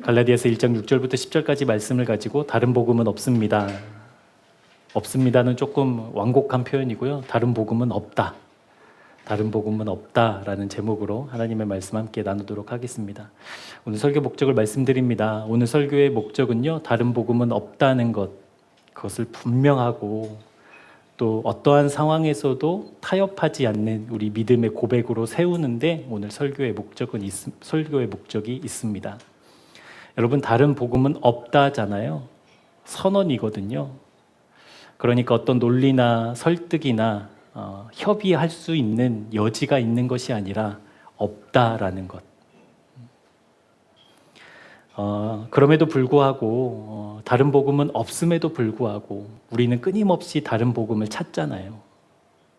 갈라디아서 1장 6절부터 10절까지 말씀을 가지고 다른 복음은 없습니다. 없습니다는 조금 완곡한 표현이고요. 다른 복음은 없다. 다른 복음은 없다라는 제목으로 하나님의 말씀 함께 나누도록 하겠습니다. 오늘 설교 목적을 말씀드립니다. 오늘 설교의 목적은요, 다른 복음은 없다는 것, 그것을 분명하고 또 어떠한 상황에서도 타협하지 않는 우리 믿음의 고백으로 세우는데 오늘 설교의 목적이 있습니다. 여러분, 다른 복음은 없다잖아요. 선언이거든요. 그러니까 어떤 논리나 설득이나 협의할 수 있는 여지가 있는 것이 아니라 없다라는 것. 그럼에도 불구하고 다른 복음은 없음에도 불구하고 우리는 끊임없이 다른 복음을 찾잖아요.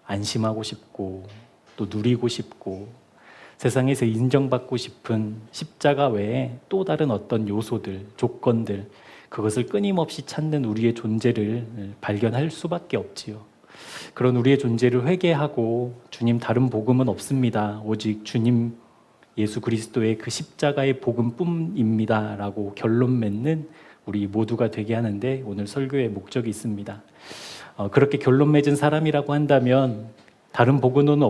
안심하고 싶고 또 누리고 싶고 세상에서 인정받고 싶은 십자가 외에 또 다른 어떤 요소들, 조건들, 그것을 끊임없이 찾는 우리의 존재를 발견할 수밖에 없지요. 그런 우리의 존재를 회개하고 주님, 다른 복음은 없습니다. 오직 주님 예수 그리스도의 그 십자가의 복음뿐입니다 라고 결론 맺는 우리 모두가 되게 하는데 오늘 설교의 목적이 있습니다. 그렇게 결론 맺은 사람이라고 한다면 다른 복음은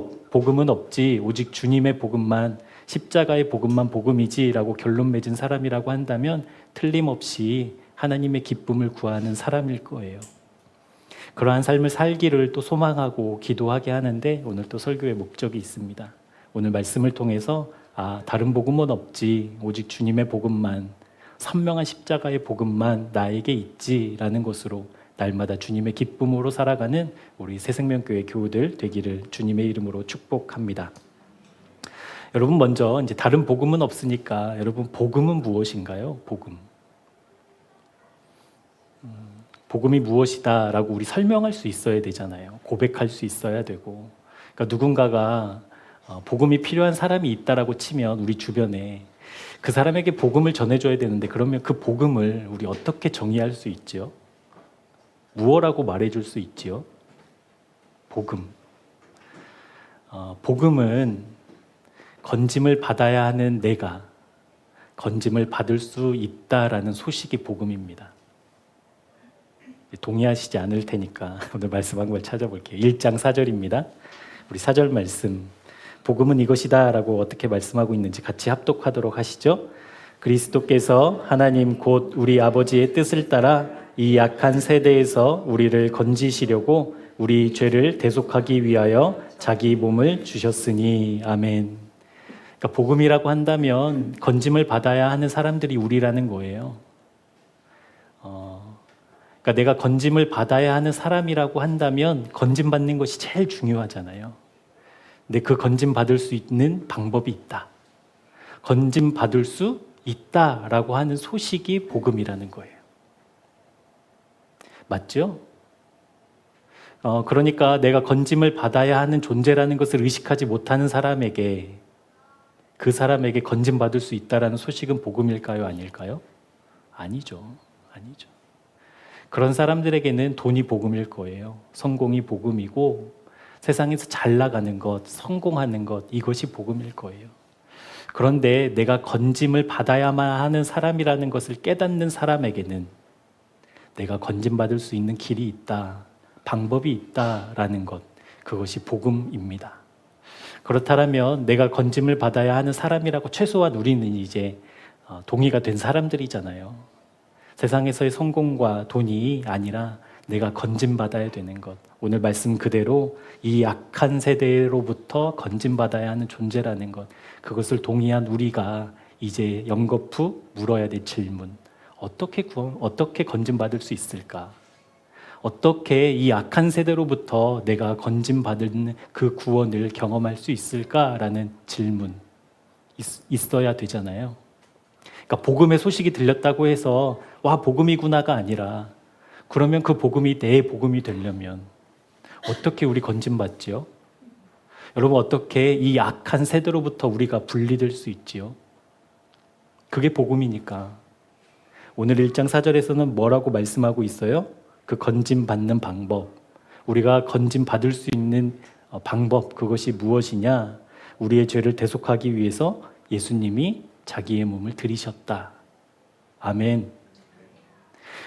없지, 오직 주님의 복음만, 십자가의 복음만 복음이지 라고 결론 맺은 사람이라고 한다면 틀림없이 하나님의 기쁨을 구하는 사람일 거예요. 그러한 삶을 살기를 또 소망하고 기도하게 하는데 오늘 또 설교의 목적이 있습니다. 오늘 말씀을 통해서 다른 복음은 없지, 오직 주님의 복음만, 선명한 십자가의 복음만 나에게 있지라는 것으로 날마다 주님의 기쁨으로 살아가는 우리 새생명교회 교우들 되기를 주님의 이름으로 축복합니다. 여러분, 먼저 이제 다른 복음은 없으니까 여러분, 복음은 무엇인가요? 복음이 무엇이다라고 우리 설명할 수 있어야 되잖아요. 고백할 수 있어야 되고. 그러니까 누군가가 복음이 필요한 사람이 있다라고 치면 우리 주변에 그 사람에게 복음을 전해줘야 되는데 그러면 그 복음을 우리 어떻게 정의할 수 있지요? 무엇라고 말해줄 수 있지요? 복음은 건짐을 받아야 하는 내가 건짐을 받을 수 있다라는 소식이 복음입니다. 동의하시지 않을 테니까 오늘 말씀 한 번 찾아볼게요. 1장 4절입니다. 우리 4절 말씀, 복음은 이것이다 라고 어떻게 말씀하고 있는지 같이 합독하도록 하시죠. 그리스도께서 하나님 곧 우리 아버지의 뜻을 따라 이 약한 세대에서 우리를 건지시려고 우리 죄를 대속하기 위하여 자기 몸을 주셨으니. 아멘. 그러니까 복음이라고 한다면 건짐을 받아야 하는 사람들이 우리라는 거예요. 그러니까 내가 건짐을 받아야 하는 사람이라고 한다면 건짐 받는 것이 제일 중요하잖아요. 근데 그 건짐 받을 수 있는 방법이 있다. 건짐 받을 수 있다라고 하는 소식이 복음이라는 거예요. 맞죠? 그러니까 내가 건짐을 받아야 하는 존재라는 것을 의식하지 못하는 사람에게, 그 사람에게 건짐 받을 수 있다라는 소식은 복음일까요? 아닐까요? 아니죠. 그런 사람들에게는 돈이 복음일 거예요. 성공이 복음이고 세상에서 잘 나가는 것, 성공하는 것, 이것이 복음일 거예요. 그런데 내가 건짐을 받아야만 하는 사람이라는 것을 깨닫는 사람에게는 내가 건짐받을 수 있는 길이 있다, 방법이 있다라는 것, 그것이 복음입니다. 그렇다면 내가 건짐을 받아야 하는 사람이라고 최소한 우리는 이제 동의가 된 사람들이잖아요. 세상에서의 성공과 돈이 아니라 내가 건짐받아야 되는 것, 오늘 말씀 그대로 이 약한 세대로부터 건짐받아야 하는 존재라는 것, 그것을 동의한 우리가 이제 연거푸 물어야 될 질문, 어떻게 건짐받을 수 있을까? 어떻게 이 약한 세대로부터 내가 건짐받는 그 구원을 경험할 수 있을까라는 질문 있어야 되잖아요. 그러니까 복음의 소식이 들렸다고 해서 와, 복음이구나가 아니라, 그러면 그 복음이 내 복음이 되려면 어떻게 우리 건짐받지요? 여러분, 어떻게 이 악한 세대로부터 우리가 분리될 수 있지요? 그게 복음이니까. 오늘 1장 4절에서는 뭐라고 말씀하고 있어요? 그 건짐받는 방법, 우리가 건짐받을 수 있는 방법, 그것이 무엇이냐? 우리의 죄를 대속하기 위해서 예수님이 자기의 몸을 들이셨다. 아멘.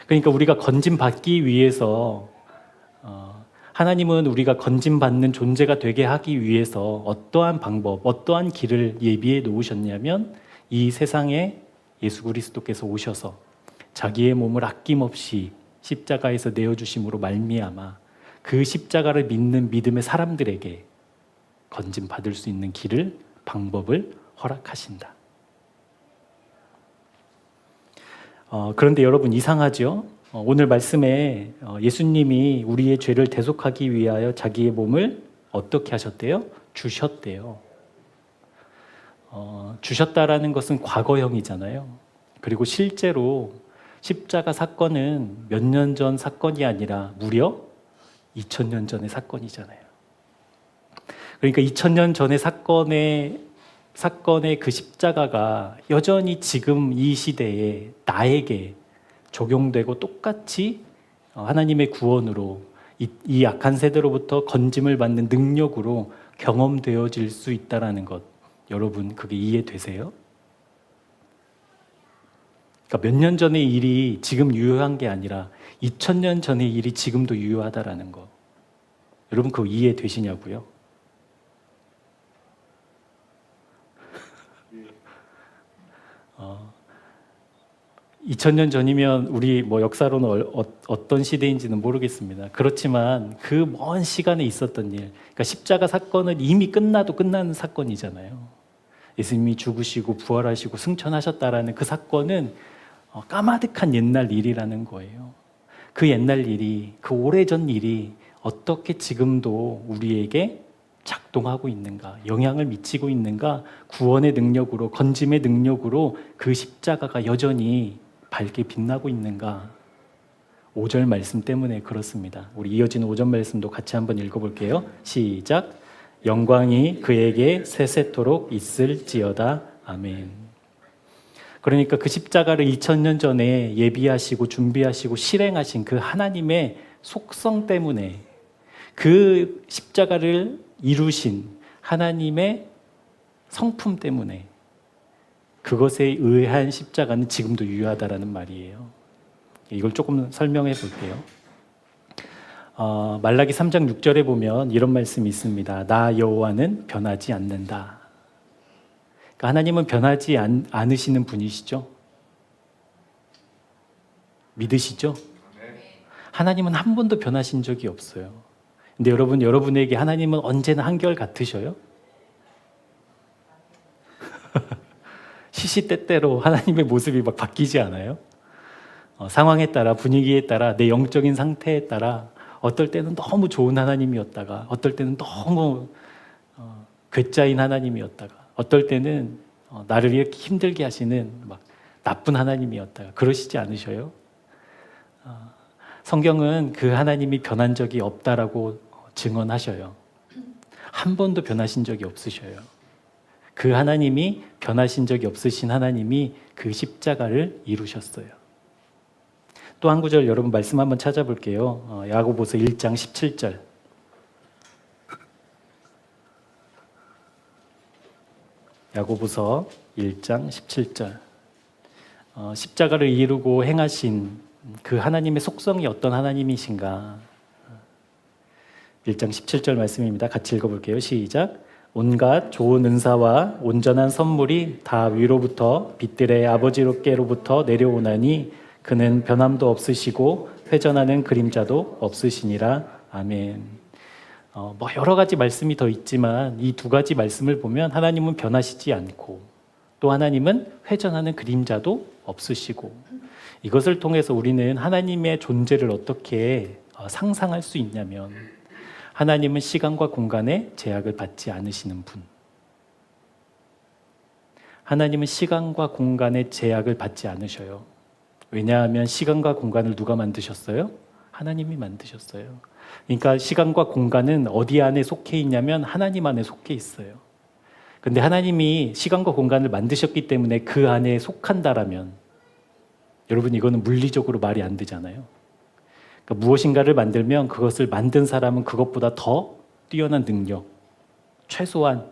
그러니까 우리가 건짐받기 위해서 하나님은 우리가 건짐받는 존재가 되게 하기 위해서 어떠한 방법, 어떠한 길을 예비해 놓으셨냐면 이 세상에 예수 그리스도께서 오셔서 자기의 몸을 아낌없이 십자가에서 내어주심으로 말미암아 그 십자가를 믿는 믿음의 사람들에게 건짐받을 수 있는 길을, 방법을 허락하신다. 그런데 여러분 이상하죠? 오늘 말씀에 예수님이 우리의 죄를 대속하기 위하여 자기의 몸을 어떻게 하셨대요? 주셨대요. 주셨다라는 것은 과거형이잖아요. 그리고 실제로 십자가 사건은 몇 년 전 사건이 아니라 무려 2000년 전의 사건이잖아요. 그러니까 2000년 전의 사건의 그 십자가가 여전히 지금 이 시대에 나에게 적용되고 똑같이 하나님의 구원으로 이 악한 세대로부터 건짐을 받는 능력으로 경험되어질 수 있다는 것, 여러분 그게 이해되세요? 그러니까 몇 년 전의 일이 지금 유효한 게 아니라 2000년 전의 일이 지금도 유효하다라는 거, 여러분 그거 이해되시냐고요? 2000년 전이면 우리 역사로는 어떤 시대인지는 모르겠습니다. 그렇지만 그 먼 시간에 있었던 일, 그러니까 십자가 사건은 이미 끝나도 끝나는 사건이잖아요. 예수님이 죽으시고 부활하시고 승천하셨다라는 그 사건은 까마득한 옛날 일이라는 거예요. 그 옛날 일이, 그 오래전 일이 어떻게 지금도 우리에게 작동하고 있는가, 영향을 미치고 있는가, 구원의 능력으로, 건짐의 능력으로 그 십자가가 여전히 밝게 빛나고 있는가. 5절 말씀 때문에 그렇습니다. 우리 이어지는 5절 말씀도 같이 한번 읽어볼게요. 시작. 영광이 그에게 세세토록 있을지어다. 아멘. 그러니까 그 십자가를 2000년 전에 예비하시고 준비하시고 실행하신 그 하나님의 속성 때문에, 그 십자가를 이루신 하나님의 성품 때문에 그것에 의한 십자가는 지금도 유효하다라는 말이에요. 이걸 조금 설명해 볼게요. 말라기 3장 6절에 보면 이런 말씀이 있습니다. 나 여호와는 변하지 않는다. 그러니까 하나님은 변하지 않으시는 분이시죠? 믿으시죠? 하나님은 한 번도 변하신 적이 없어요. 근데 여러분에게 하나님은 언제나 한결 같으셔요? 시시때때로 하나님의 모습이 막 바뀌지 않아요? 상황에 따라, 분위기에 따라, 내 영적인 상태에 따라 어떨 때는 너무 좋은 하나님이었다가, 어떨 때는 너무 괴짜인 하나님이었다가, 어떨 때는 나를 이렇게 힘들게 하시는 막 나쁜 하나님이었다가, 그러시지 않으셔요? 성경은 그 하나님이 변한 적이 없다라고 증언하셔요. 한 번도 변하신 적이 없으셔요. 그 하나님이, 변하신 적이 없으신 하나님이 그 십자가를 이루셨어요. 또 한 구절 여러분 말씀 한번 찾아볼게요. 야고보서 1장 17절. 야고보서 1장 17절. 십자가를 이루고 행하신 그 하나님의 속성이 어떤 하나님이신가? 1장 17절 말씀입니다. 같이 읽어볼게요. 시작. 온갖 좋은 은사와 온전한 선물이 다 위로부터 빛들의 아버지께로부터 내려오나니 그는 변함도 없으시고 회전하는 그림자도 없으시니라. 아멘. 여러 가지 말씀이 더 있지만 이 두 가지 말씀을 보면 하나님은 변하시지 않고 또 하나님은 회전하는 그림자도 없으시고, 이것을 통해서 우리는 하나님의 존재를 어떻게 상상할 수 있냐면, 하나님은 시간과 공간의 제약을 받지 않으시는 분. 하나님은 시간과 공간의 제약을 받지 않으셔요. 왜냐하면 시간과 공간을 누가 만드셨어요? 하나님이 만드셨어요. 그러니까 시간과 공간은 어디 안에 속해 있냐면 하나님 안에 속해 있어요. 근데 하나님이 시간과 공간을 만드셨기 때문에 그 안에 속한다라면, 여러분 이거는 물리적으로 말이 안 되잖아요. 그러니까 무엇인가를 만들면 그것을 만든 사람은 그것보다 더 뛰어난 능력, 최소한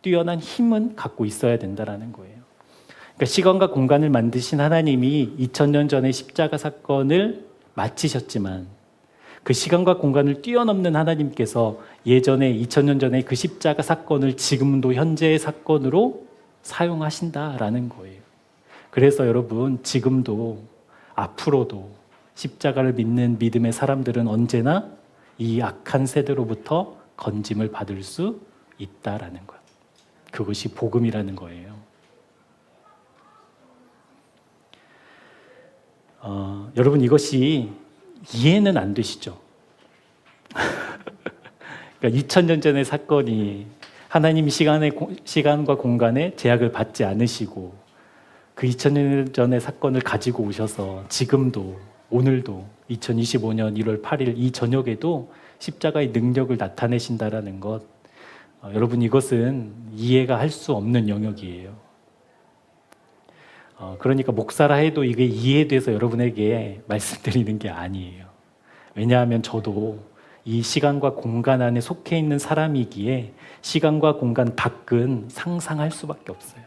뛰어난 힘은 갖고 있어야 된다라는 거예요. 그러니까 시간과 공간을 만드신 하나님이 2000년 전에 십자가 사건을 마치셨지만 그 시간과 공간을 뛰어넘는 하나님께서 예전에 2000년 전에 그 십자가 사건을 지금도 현재의 사건으로 사용하신다라는 거예요. 그래서 여러분 지금도 앞으로도 십자가를 믿는 믿음의 사람들은 언제나 이 악한 세대로부터 건짐을 받을 수 있다라는 것. 그것이 복음이라는 거예요. 여러분 이것이 이해는 안 되시죠? 그러니까 2000년 전의 사건이 하나님이 시간과 공간에 제약을 받지 않으시고 그 2000년 전의 사건을 가지고 오셔서 지금도 오늘도 2025년 1월 8일 이 저녁에도 십자가의 능력을 나타내신다라는 것, 여러분 이것은 이해가 할 수 없는 영역이에요. 그러니까 목사라 해도 이게 이해돼서 여러분에게 말씀드리는 게 아니에요. 왜냐하면 저도 이 시간과 공간 안에 속해 있는 사람이기에 시간과 공간 밖은 상상할 수밖에 없어요.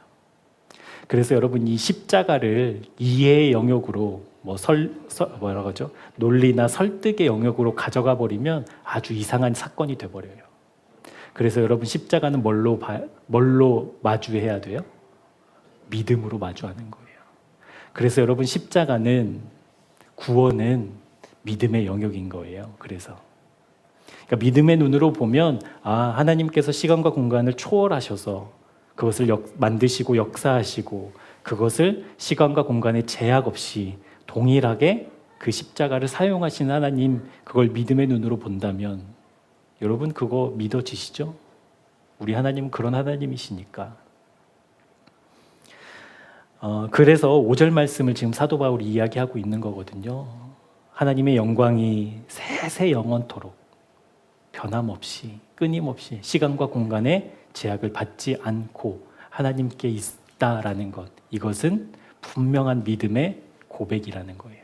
그래서 여러분 이 십자가를 이해의 영역으로 뭐라고 하죠? 논리나 설득의 영역으로 가져가 버리면 아주 이상한 사건이 돼 버려요. 그래서 여러분 십자가는 뭘로 마주해야 돼요? 믿음으로 마주하는 거예요. 그래서 여러분 십자가는 구원은 믿음의 영역인 거예요. 그래서 그러니까 믿음의 눈으로 보면 하나님께서 시간과 공간을 초월하셔서 그것을 만드시고 역사하시고 그것을 시간과 공간의 제약 없이 동일하게 그 십자가를 사용하신 하나님, 그걸 믿음의 눈으로 본다면 여러분 그거 믿어지시죠? 우리 하나님은 그런 하나님이시니까. 그래서 5절 말씀을 지금 사도 바울이 이야기하고 있는 거거든요. 하나님의 영광이 세세 영원토록 변함없이 끊임없이 시간과 공간의 제약을 받지 않고 하나님께 있다라는 것, 이것은 분명한 믿음의 고백이라는 거예요.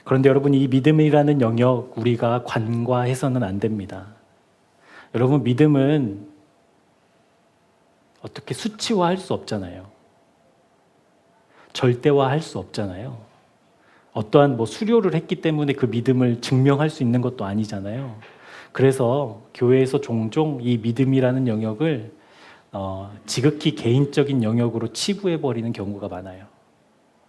그런데 여러분 이 믿음이라는 영역 우리가 관과해서는 안 됩니다. 여러분 믿음은 어떻게 수치화할 수 없잖아요. 절대화할 수 없잖아요. 어떠한 수료를 했기 때문에 그 믿음을 증명할 수 있는 것도 아니잖아요. 그래서 교회에서 종종 이 믿음이라는 영역을 지극히 개인적인 영역으로 치부해버리는 경우가 많아요.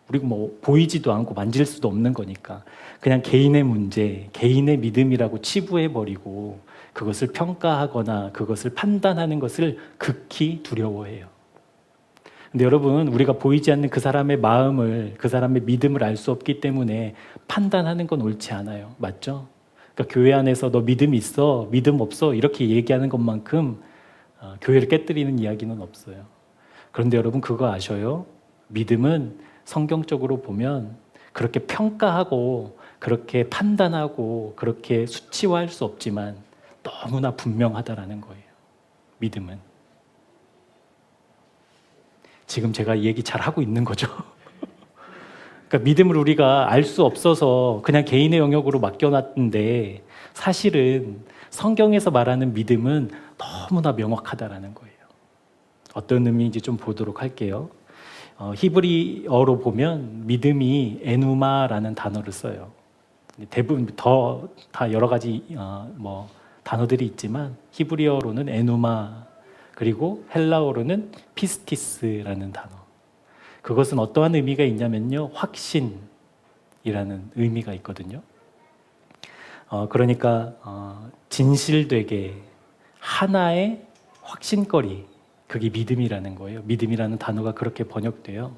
그리고 보이지도 않고 만질 수도 없는 거니까 그냥 개인의 문제, 개인의 믿음이라고 치부해버리고 그것을 평가하거나 그것을 판단하는 것을 극히 두려워해요. 근데 여러분 우리가 보이지 않는 그 사람의 마음을, 그 사람의 믿음을 알 수 없기 때문에 판단하는 건 옳지 않아요. 맞죠? 그러니까 교회 안에서 너 믿음 있어? 믿음 없어? 이렇게 얘기하는 것만큼 교회를 깨뜨리는 이야기는 없어요. 그런데 여러분 그거 아셔요? 믿음은 성경적으로 보면 그렇게 평가하고 그렇게 판단하고 그렇게 수치화할 수 없지만 너무나 분명하다라는 거예요. 믿음은. 지금 제가 이 얘기 잘 하고 있는 거죠. 그러니까 믿음을 우리가 알 수 없어서 그냥 개인의 영역으로 맡겨놨는데 사실은 성경에서 말하는 믿음은 너무나 명확하다라는 거예요. 어떤 의미인지 좀 보도록 할게요. 히브리어로 보면 믿음이 에누마라는 단어를 써요. 대부분 다 여러 가지 단어들이 있지만 히브리어로는 에누마, 그리고 헬라어로는 피스티스라는 단어. 그것은 어떠한 의미가 있냐면요, 확신이라는 의미가 있거든요. 그러니까 진실되게 하나의 확신거리, 그게 믿음이라는 거예요. 믿음이라는 단어가 그렇게 번역돼요.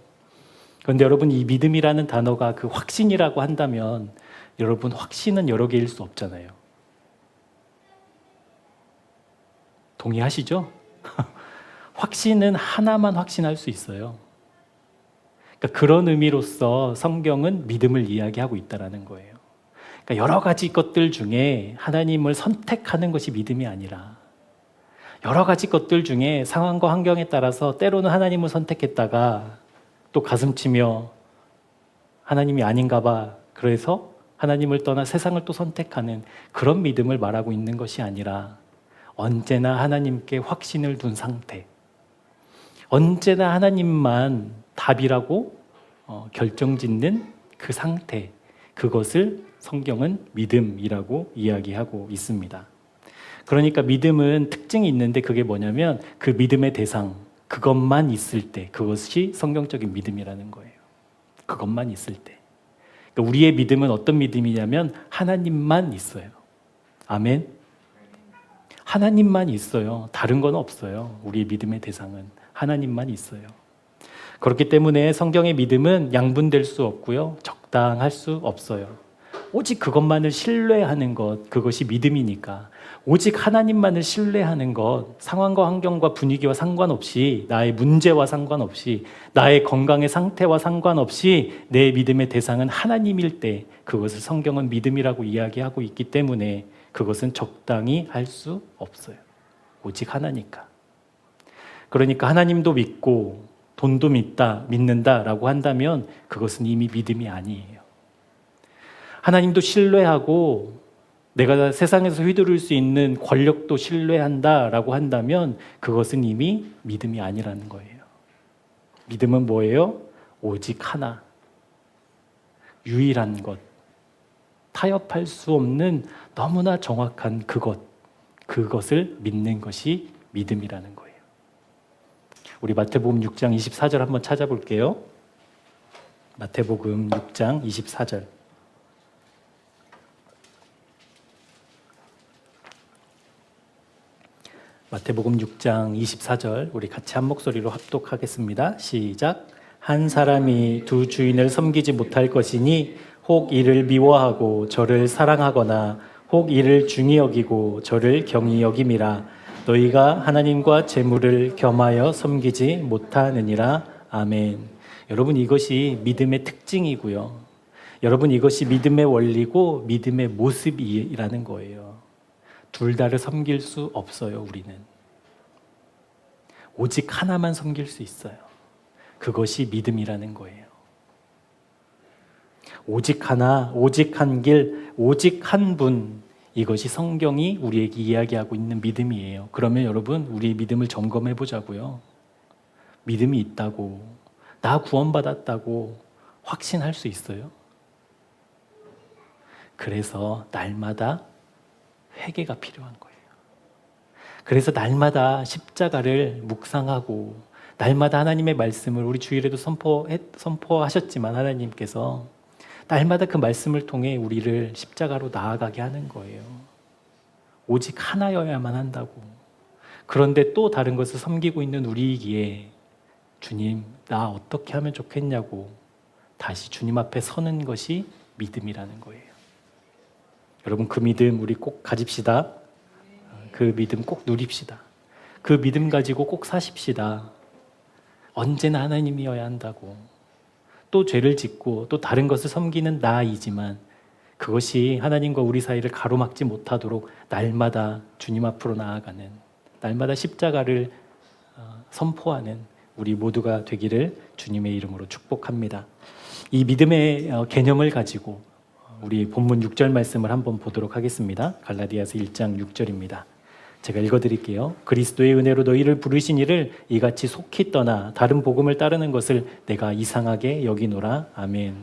그런데 여러분 이 믿음이라는 단어가 그 확신이라고 한다면 여러분 확신은 여러 개일 수 없잖아요. 동의하시죠? 확신은 하나만 확신할 수 있어요. 그러니까 그런 의미로서 성경은 믿음을 이야기하고 있다는 거예요. 그러니까 여러 가지 것들 중에 하나님을 선택하는 것이 믿음이 아니라 여러 가지 것들 중에 상황과 환경에 따라서 때로는 하나님을 선택했다가 또 가슴치며 하나님이 아닌가 봐. 그래서 하나님을 떠나 세상을 또 선택하는 그런 믿음을 말하고 있는 것이 아니라 언제나 하나님께 확신을 둔 상태, 언제나 하나님만 답이라고 결정짓는 그 상태, 그것을 성경은 믿음이라고 이야기하고 있습니다. 그러니까 믿음은 특징이 있는데 그게 뭐냐면 그 믿음의 대상, 그것만 있을 때 그것이 성경적인 믿음이라는 거예요. 그것만 있을 때. 그러니까 우리의 믿음은 어떤 믿음이냐면 하나님만 있어요. 아멘. 하나님만 있어요. 다른 건 없어요. 우리의 믿음의 대상은 하나님만 있어요. 그렇기 때문에 성경의 믿음은 양분될 수 없고요. 적당할 수 없어요. 오직 그것만을 신뢰하는 것, 그것이 믿음이니까. 오직 하나님만을 신뢰하는 것, 상황과 환경과 분위기와 상관없이, 나의 문제와 상관없이, 나의 건강의 상태와 상관없이 내 믿음의 대상은 하나님일 때 그것을 성경은 믿음이라고 이야기하고 있기 때문에 그것은 적당히 할 수 없어요. 오직 하나니까. 그러니까 하나님도 믿고 돈도 믿는다라고 한다면 그것은 이미 믿음이 아니에요. 하나님도 신뢰하고 내가 세상에서 휘두를 수 있는 권력도 신뢰한다라고 한다면 그것은 이미 믿음이 아니라는 거예요. 믿음은 뭐예요? 오직 하나, 유일한 것, 타협할 수 없는 너무나 정확한 그것을 믿는 것이 믿음이라는 거예요. 우리 마태복음 6장 24절 한번 찾아볼게요. 마태복음 6장 24절. 마태복음 6장 24절 우리 같이 한 목소리로 합독하겠습니다. 시작. 한 사람이 두 주인을 섬기지 못할 것이니 혹 이를 미워하고 저를 사랑하거나 혹 이를 중히 여기고 저를 경히 여김이라. 너희가 하나님과 재물을 겸하여 섬기지 못하느니라. 아멘. 여러분, 이것이 믿음의 특징이고요. 여러분, 이것이 믿음의 원리고 믿음의 모습이라는 거예요. 둘 다를 섬길 수 없어요. 우리는 오직 하나만 섬길 수 있어요. 그것이 믿음이라는 거예요. 오직 하나, 오직 한 길, 오직 한 분, 이것이 성경이 우리에게 이야기하고 있는 믿음이에요. 그러면 여러분, 우리의 믿음을 점검해 보자고요. 믿음이 있다고, 나 구원받았다고 확신할 수 있어요? 그래서 날마다 회개가 필요한 거예요. 그래서 날마다 십자가를 묵상하고 날마다 하나님의 말씀을 우리 주일에도 선포하셨지만 하나님께서 날마다 그 말씀을 통해 우리를 십자가로 나아가게 하는 거예요. 오직 하나여야만 한다고. 그런데 또 다른 것을 섬기고 있는 우리이기에 주님, 나 어떻게 하면 좋겠냐고 다시 주님 앞에 서는 것이 믿음이라는 거예요. 여러분, 그 믿음 우리 꼭 가집시다. 그 믿음 꼭 누립시다. 그 믿음 가지고 꼭 사십시다. 언제나 하나님이어야 한다고. 또 죄를 짓고 또 다른 것을 섬기는 나이지만 그것이 하나님과 우리 사이를 가로막지 못하도록 날마다 주님 앞으로 나아가는, 날마다 십자가를 선포하는 우리 모두가 되기를 주님의 이름으로 축복합니다. 이 믿음의 개념을 가지고 우리 본문 6절 말씀을 한번 보도록 하겠습니다. 갈라디아서 1장 6절입니다. 제가 읽어드릴게요. 그리스도의 은혜로 너희를 부르신 이를 이같이 속히 떠나 다른 복음을 따르는 것을 내가 이상하게 여기노라. 아멘.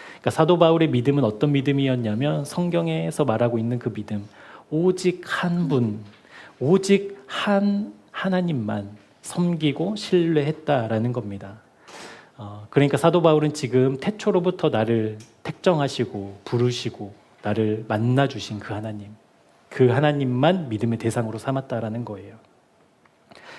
그러니까 사도 바울의 믿음은 어떤 믿음이었냐면 성경에서 말하고 있는 그 믿음, 오직 한 분, 오직 한 하나님만 섬기고 신뢰했다라는 겁니다. 그러니까 사도 바울은 지금 태초로부터 나를 택정하시고 부르시고 나를 만나주신 그 하나님, 그 하나님만 믿음의 대상으로 삼았다라는 거예요.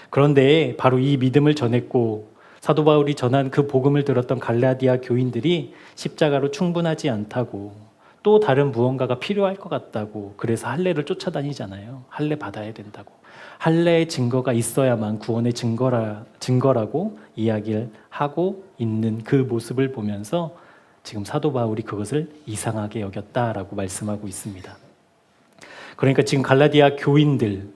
그런데 바로 이 믿음을 전했고 사도 바울이 전한 그 복음을 들었던 갈라디아 교인들이 십자가로 충분하지 않다고, 또 다른 무언가가 필요할 것 같다고, 그래서 할례를 쫓아다니잖아요. 할례 받아야 된다고. 할례의 증거가 있어야만 구원의 증거라고 이야기를 하고 있는 그 모습을 보면서 지금 사도 바울이 그것을 이상하게 여겼다라고 말씀하고 있습니다. 그러니까 지금 갈라디아 교인들,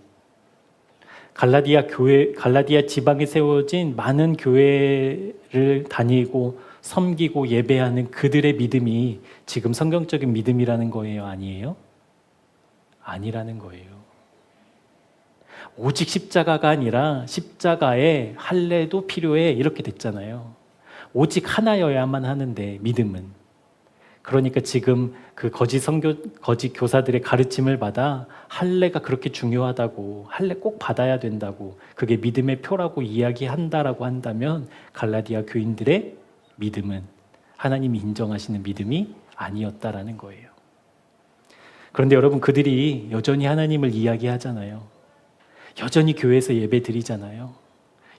갈라디아 지방에 세워진 많은 교회를 다니고 섬기고 예배하는 그들의 믿음이 지금 성경적인 믿음이라는 거예요? 아니에요? 아니라는 거예요. 오직 십자가가 아니라 십자가의 할례도 필요해 이렇게 됐잖아요. 오직 하나여야만 하는데 믿음은. 그러니까 지금 그 거짓 교사들의 가르침을 받아 할례가 그렇게 중요하다고, 할례 꼭 받아야 된다고, 그게 믿음의 표라고 이야기한다라고 한다면 갈라디아 교인들의 믿음은 하나님이 인정하시는 믿음이 아니었다라는 거예요. 그런데 여러분, 그들이 여전히 하나님을 이야기하잖아요. 여전히 교회에서 예배 드리잖아요.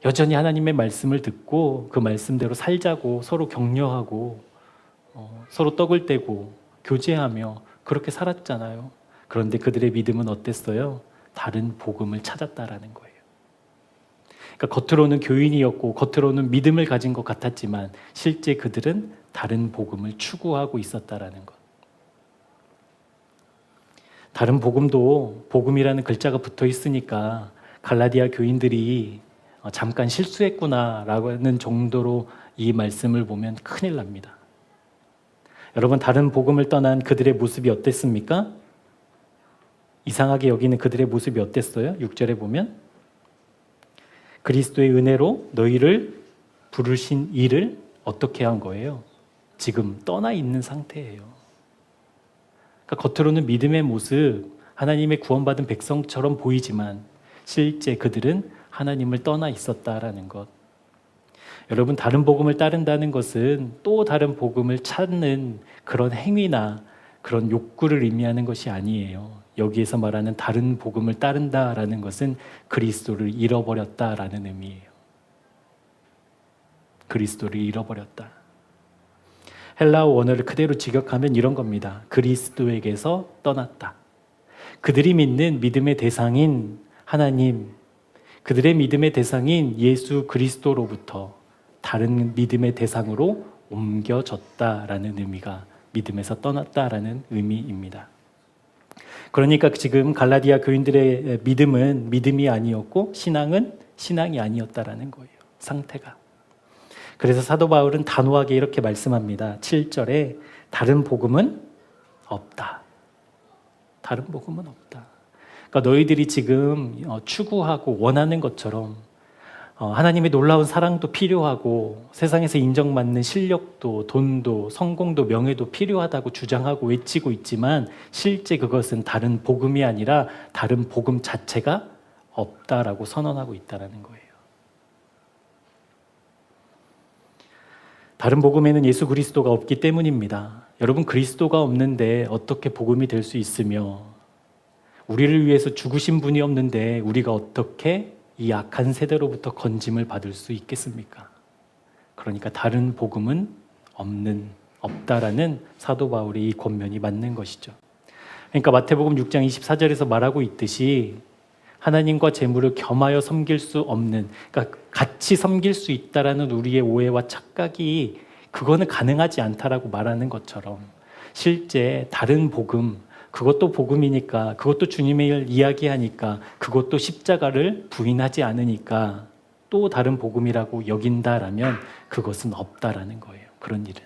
여전히 하나님의 말씀을 듣고 그 말씀대로 살자고 서로 격려하고 서로 떡을 떼고 교제하며 그렇게 살았잖아요. 그런데 그들의 믿음은 어땠어요? 다른 복음을 찾았다라는 거예요. 그러니까 겉으로는 교인이었고 겉으로는 믿음을 가진 것 같았지만 실제 그들은 다른 복음을 추구하고 있었다라는 것. 다른 복음도 복음이라는 글자가 붙어 있으니까 갈라디아 교인들이 잠깐 실수했구나라는 정도로 이 말씀을 보면 큰일 납니다. 여러분, 다른 복음을 떠난 그들의 모습이 어땠습니까? 이상하게 여기는 그들의 모습이 어땠어요? 6절에 보면 그리스도의 은혜로 너희를 부르신 이를 어떻게 한 거예요? 지금 떠나 있는 상태예요. 그러니까 겉으로는 믿음의 모습, 하나님의 구원받은 백성처럼 보이지만 실제 그들은 하나님을 떠나 있었다라는 것. 여러분, 다른 복음을 따른다는 것은 또 다른 복음을 찾는 그런 행위나 그런 욕구를 의미하는 것이 아니에요. 여기에서 말하는 다른 복음을 따른다라는 것은 그리스도를 잃어버렸다라는 의미예요. 그리스도를 잃어버렸다. 헬라어 원어를 그대로 직역하면 이런 겁니다. 그리스도에게서 떠났다. 그들이 믿는 믿음의 대상인 하나님, 그들의 믿음의 대상인 예수 그리스도로부터 다른 믿음의 대상으로 옮겨졌다라는 의미가 믿음에서 떠났다라는 의미입니다. 그러니까 지금 갈라디아 교인들의 믿음은 믿음이 아니었고 신앙은 신앙이 아니었다라는 거예요. 상태가. 그래서 사도 바울은 단호하게 이렇게 말씀합니다. 7절에 다른 복음은 없다. 다른 복음은 없다. 그러니까 너희들이 지금 추구하고 원하는 것처럼 하나님의 놀라운 사랑도 필요하고 세상에서 인정받는 실력도 돈도 성공도 명예도 필요하다고 주장하고 외치고 있지만 실제 그것은 다른 복음이 아니라 다른 복음 자체가 없다라고 선언하고 있다는 거예요. 다른 복음에는 예수 그리스도가 없기 때문입니다. 여러분, 그리스도가 없는데 어떻게 복음이 될 수 있으며 우리를 위해서 죽으신 분이 없는데 우리가 어떻게 이 악한 세대로부터 건짐을 받을 수 있겠습니까? 그러니까 다른 복음은 없다라는 사도 바울의 이 권면이 맞는 것이죠. 그러니까 마태복음 6장 24절에서 말하고 있듯이 하나님과 재물을 겸하여 섬길 수 없는, 그러니까 같이 섬길 수 있다라는 우리의 오해와 착각이 그거는 가능하지 않다라고 말하는 것처럼 실제 다른 복음, 그것도 복음이니까, 그것도 주님의 일 이야기하니까, 그것도 십자가를 부인하지 않으니까 또 다른 복음이라고 여긴다라면 그것은 없다라는 거예요. 그런 일은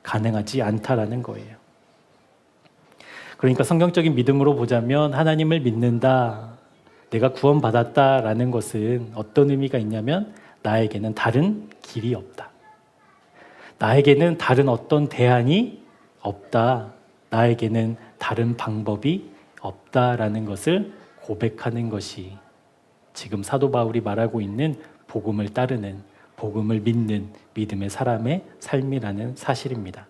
가능하지 않다라는 거예요. 그러니까 성경적인 믿음으로 보자면 하나님을 믿는다, 내가 구원받았다라는 것은 어떤 의미가 있냐면 나에게는 다른 길이 없다. 나에게는 다른 어떤 대안이 없다. 나에게는 다른 방법이 없다라는 것을 고백하는 것이 지금 사도 바울이 말하고 있는 복음을 따르는, 복음을 믿는 믿음의 사람의 삶이라는 사실입니다.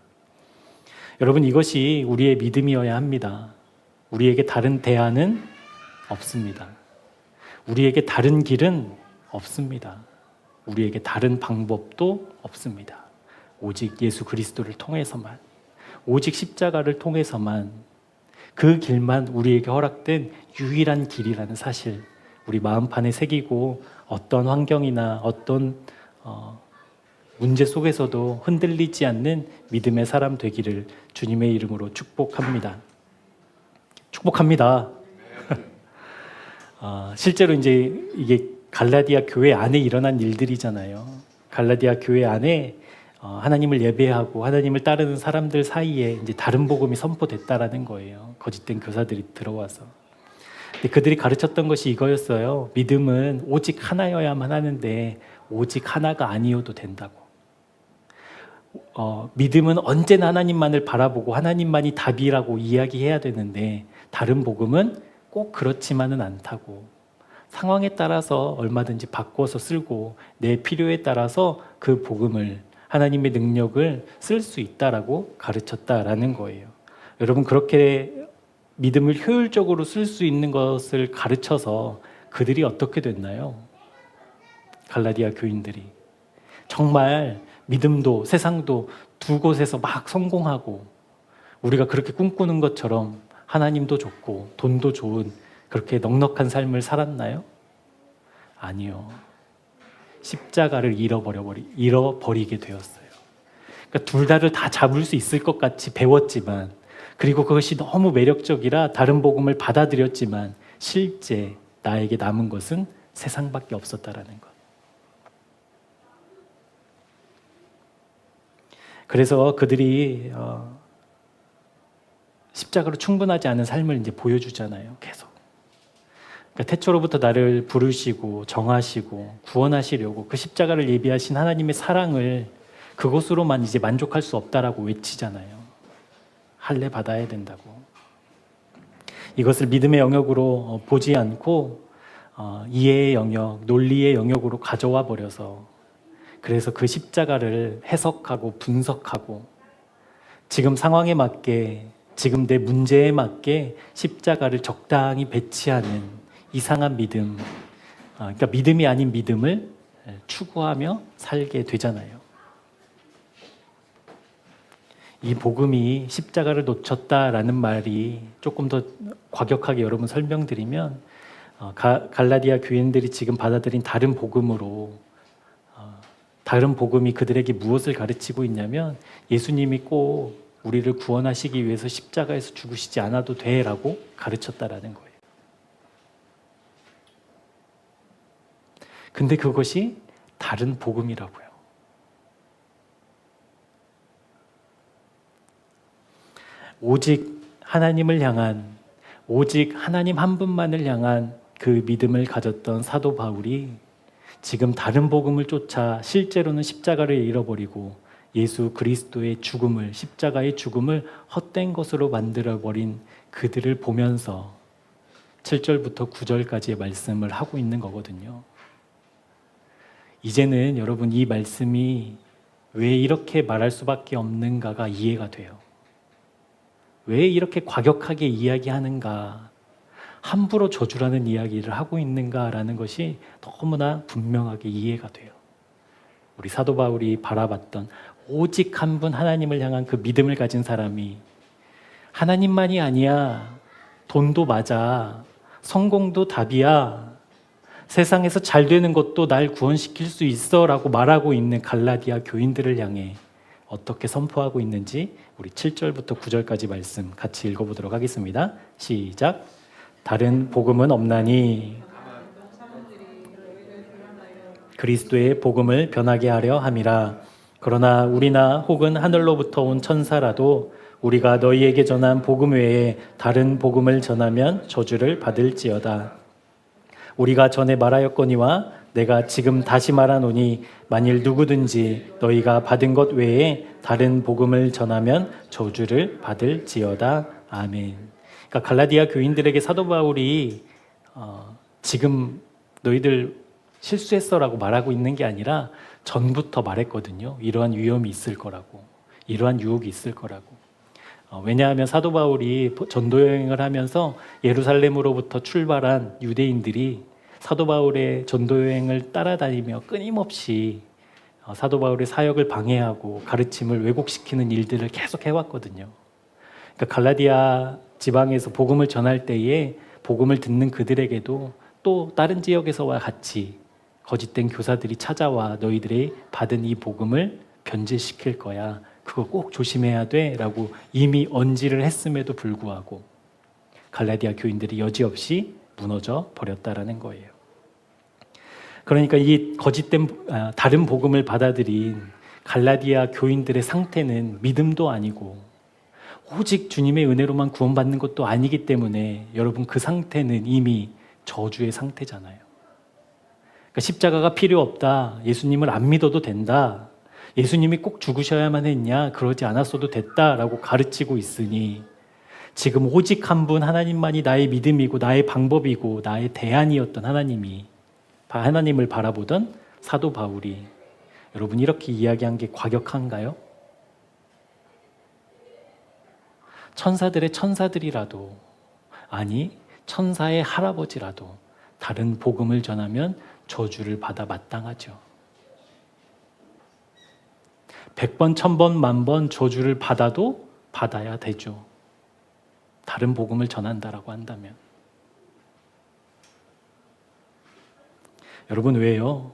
여러분, 이것이 우리의 믿음이어야 합니다. 우리에게 다른 대안은 없습니다. 우리에게 다른 길은 없습니다. 우리에게 다른 방법도 없습니다. 오직 예수 그리스도를 통해서만, 오직 십자가를 통해서만, 그 길만 우리에게 허락된 유일한 길이라는 사실, 우리 마음판에 새기고 어떤 환경이나 어떤 문제 속에서도 흔들리지 않는 믿음의 사람 되기를 주님의 이름으로 축복합니다. 축복합니다. 실제로 이제 이게 갈라디아 교회 안에 일어난 일들이잖아요. 갈라디아 교회 안에 하나님을 예배하고 하나님을 따르는 사람들 사이에 이제 다른 복음이 선포됐다라는 거예요. 거짓된 교사들이 들어와서. 근데 그들이 가르쳤던 것이 이거였어요. 믿음은 오직 하나여야만 하는데 오직 하나가 아니어도 된다고. 믿음은 언제나 하나님만을 바라보고 하나님만이 답이라고 이야기해야 되는데 다른 복음은 꼭 그렇지만은 않다고. 상황에 따라서 얼마든지 바꿔서 쓰고 내 필요에 따라서 그 복음을 하나님의 능력을 쓸 수 있다라고 가르쳤다라는 거예요. 여러분 그렇게 믿음을 효율적으로 쓸 수 있는 것을 가르쳐서 그들이 어떻게 됐나요? 갈라디아 교인들이 정말 믿음도 세상도 두 곳에서 막 성공하고 우리가 그렇게 꿈꾸는 것처럼 하나님도 좋고 돈도 좋은 그렇게 넉넉한 삶을 살았나요? 아니요. 십자가를 잃어버리게 되었어요. 그러니까 둘 다를 다 잡을 수 있을 것 같이 배웠지만 그리고 그것이 너무 매력적이라 다른 복음을 받아들였지만 실제 나에게 남은 것은 세상밖에 없었다라는 것. 그래서 그들이 십자가로 충분하지 않은 삶을 이제 보여주잖아요. 계속. 그러니까 태초로부터 나를 부르시고 정하시고 구원하시려고 그 십자가를 예비하신 하나님의 사랑을 그것으로만 이제 만족할 수 없다라고 외치잖아요. 할례 받아야 된다고. 이것을 믿음의 영역으로 보지 않고 이해의 영역, 논리의 영역으로 가져와 버려서 그래서 그 십자가를 해석하고 분석하고 지금 상황에 맞게 지금 내 문제에 맞게 십자가를 적당히 배치하는 이상한 믿음, 그러니까 믿음이 아닌 믿음을 추구하며 살게 되잖아요. 이 복음이 십자가를 놓쳤다라는 말이 조금 더 과격하게 여러분 설명드리면 갈라디아 교인들이 지금 받아들인 다른 복음으로 다른 복음이 그들에게 무엇을 가르치고 있냐면 예수님이 꼭 우리를 구원하시기 위해서 십자가에서 죽으시지 않아도 돼라고 가르쳤다라는 거예요. 근데 그것이 다른 복음이라고요. 오직 하나님을 향한 오직 하나님 한 분만을 향한 그 믿음을 가졌던 사도 바울이 지금 다른 복음을 쫓아 실제로는 십자가를 잃어버리고 예수 그리스도의 죽음을 십자가의 죽음을 헛된 것으로 만들어버린 그들을 보면서 7절부터 9절까지의 말씀을 하고 있는 거거든요. 이제는 여러분 이 말씀이 왜 이렇게 말할 수밖에 없는가가 이해가 돼요. 왜 이렇게 과격하게 이야기하는가, 함부로 저주라는 이야기를 하고 있는가라는 것이 너무나 분명하게 이해가 돼요. 우리 사도 바울이 바라봤던 오직 한 분 하나님을 향한 그 믿음을 가진 사람이 하나님만이 아니야, 돈도 맞아, 성공도 답이야, 세상에서 잘 되는 것도 날 구원시킬 수 있어 라고 말하고 있는 갈라디아 교인들을 향해 어떻게 선포하고 있는지 우리 7절부터 9절까지 말씀 같이 읽어보도록 하겠습니다. 시작. 다른 복음은 없나니 그리스도의 복음을 변하게 하려 함이라. 그러나 우리나 혹은 하늘로부터 온 천사라도 우리가 너희에게 전한 복음 외에 다른 복음을 전하면 저주를 받을지어다. 우리가 전에 말하였거니와 내가 지금 다시 말하노니 만일 누구든지 너희가 받은 것 외에 다른 복음을 전하면 저주를 받을지어다. 아멘. 그러니까 갈라디아 교인들에게 사도 바울이 지금 너희들 실수했어라고 말하고 있는 게 아니라 전부터 말했거든요. 이러한 위험이 있을 거라고, 이러한 유혹이 있을 거라고. 왜냐하면 사도 바울이 전도 여행을 하면서 예루살렘으로부터 출발한 유대인들이 사도 바울의 전도 여행을 따라다니며 끊임없이 사도 바울의 사역을 방해하고 가르침을 왜곡시키는 일들을 계속 해왔거든요. 그러니까 갈라디아 지방에서 복음을 전할 때에 복음을 듣는 그들에게도 또 다른 지역에서와 같이 거짓된 교사들이 찾아와 너희들이 받은 이 복음을 변제시킬 거야, 그거 꼭 조심해야 돼 라고 이미 언지를 했음에도 불구하고 갈라디아 교인들이 여지없이 무너져 버렸다라는 거예요. 그러니까 이 거짓된 다른 복음을 받아들인 갈라디아 교인들의 상태는 믿음도 아니고 오직 주님의 은혜로만 구원받는 것도 아니기 때문에 여러분 그 상태는 이미 저주의 상태잖아요. 그러니까 십자가가 필요 없다. 예수님을 안 믿어도 된다. 예수님이 꼭 죽으셔야만 했냐? 그러지 않았어도 됐다라고 가르치고 있으니 지금 오직 한 분 하나님만이 나의 믿음이고 나의 방법이고 나의 대안이었던 하나님을 바라보던 사도 바울이 여러분 이렇게 이야기한 게 과격한가요? 천사들의 천사들이라도 아니 천사의 할아버지라도 다른 복음을 전하면 저주를 받아 마땅하죠. 100번, 1000번, 10,000번 저주를 받아도 받아야 되죠. 다른 복음을 전한다라고 한다면. 여러분 왜요?